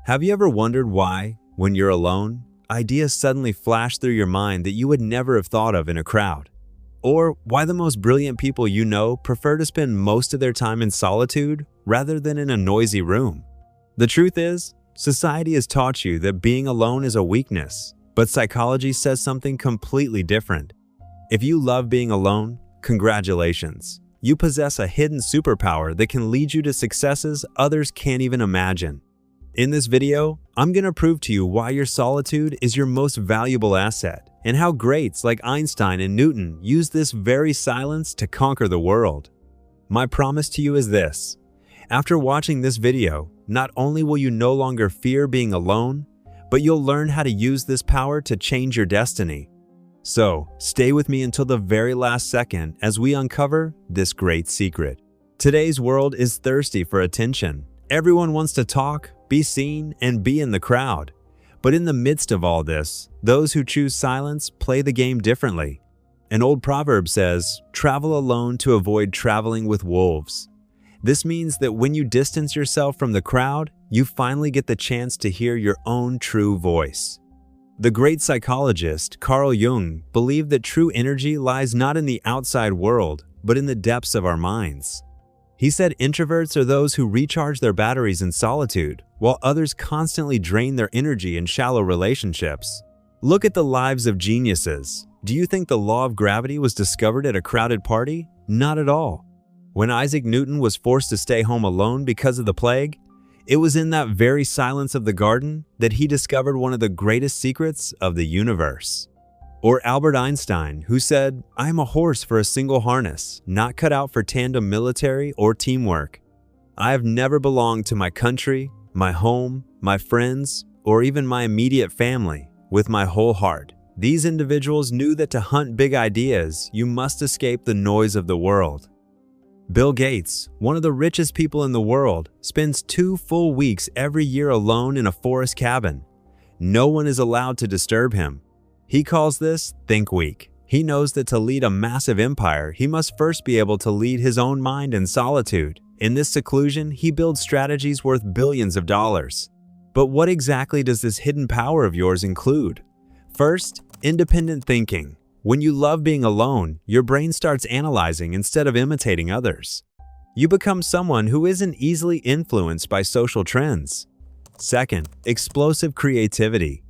Have you ever wondered why, when you're alone, ideas suddenly flash through your mind that you would never have thought of in a crowd? Or why the most brilliant people you know prefer to spend most of their time in solitude rather than in a noisy room? The truth is, society has taught you that being alone is a weakness, but psychology says something completely different. If you love being alone, congratulations. You possess a hidden superpower that can lead you to successes others can't even imagine. In this video, I'm going to prove to you why your solitude is your most valuable asset and how greats like Einstein and Newton used this very silence to conquer the world. My promise to you is this: after watching this video, not only will you no longer fear being alone, but you'll learn how to use this power to change your destiny. So, stay with me until the very last second as we uncover this great secret. Today's world is thirsty for attention. Everyone wants to talk, be seen, and be in the crowd. But in the midst of all this, those who choose silence play the game differently. An old proverb says, "Travel alone to avoid traveling with wolves." This means that when you distance yourself from the crowd, you finally get the chance to hear your own true voice. The great psychologist Carl Jung believed that true energy lies not in the outside world, but in the depths of our minds. He said introverts are those who recharge their batteries in solitude, while others constantly drain their energy in shallow relationships. Look at the lives of geniuses. Do you think the law of gravity was discovered at a crowded party? Not at all. When Isaac Newton was forced to stay home alone because of the plague, it was in that very silence of the garden that he discovered one of the greatest secrets of the universe. Or Albert Einstein, who said, "I am a horse for a single harness, not cut out for tandem military or teamwork. I have never belonged to my country, my home, my friends, or even my immediate family with my whole heart." These individuals knew that to hunt big ideas, you must escape the noise of the world. Bill Gates, one of the richest people in the world, spends 2 full weeks every year alone in a forest cabin. No one is allowed to disturb him. He calls this Think Week. He knows that to lead a massive empire, he must first be able to lead his own mind in solitude. In this seclusion, he builds strategies worth billions of dollars. But what exactly does this hidden power of yours include? First, independent thinking. When you love being alone, your brain starts analyzing instead of imitating others. You become someone who isn't easily influenced by social trends. Second, explosive creativity.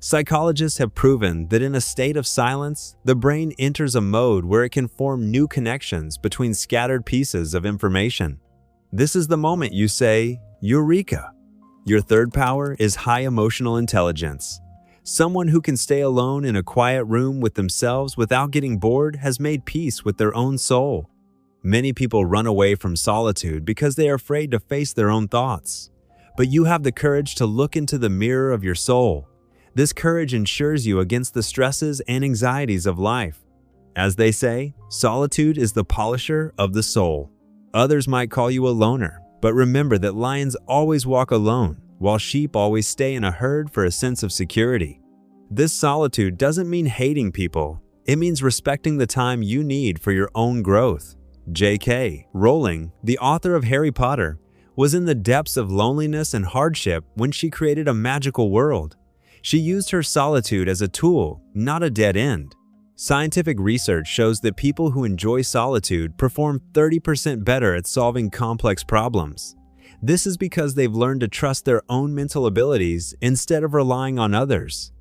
Psychologists have proven that in a state of silence, the brain enters a mode where it can form new connections between scattered pieces of information. This is the moment you say, "Eureka!" Your third power is high emotional intelligence. Someone who can stay alone in a quiet room with themselves without getting bored has made peace with their own soul. Many people run away from solitude because they are afraid to face their own thoughts. But you have the courage to look into the mirror of your soul. This courage ensures you against the stresses and anxieties of life. As they say, solitude is the polisher of the soul. Others might call you a loner, but remember that lions always walk alone, while sheep always stay in a herd for a sense of security. This solitude doesn't mean hating people. It means respecting the time you need for your own growth. J.K. Rowling, the author of Harry Potter, was in the depths of loneliness and hardship when she created a magical world. She used her solitude as a tool, not a dead end. Scientific research shows that people who enjoy solitude perform 30% better at solving complex problems. This is because they've learned to trust their own mental abilities instead of relying on others.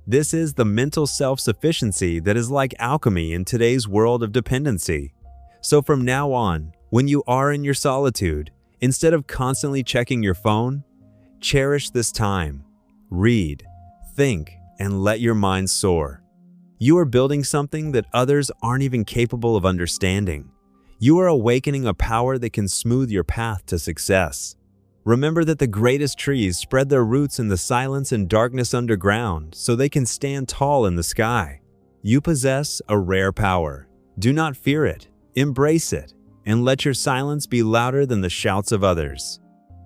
This is the mental self-sufficiency that is like alchemy in today's world of dependency. So from now on, when you are in your solitude, instead of constantly checking your phone, cherish this time. Read, think, and let your mind soar. You are building something that others aren't even capable of understanding. You are awakening a power that can smooth your path to success. Remember that the greatest trees spread their roots in the silence and darkness underground so they can stand tall in the sky. You possess a rare power. Do not fear it, embrace it, and let your silence be louder than the shouts of others.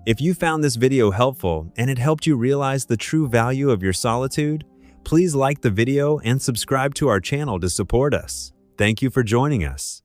If you found this video helpful and it helped you realize the true value of your solitude, please like the video and subscribe to our channel to support us. Thank you for joining us.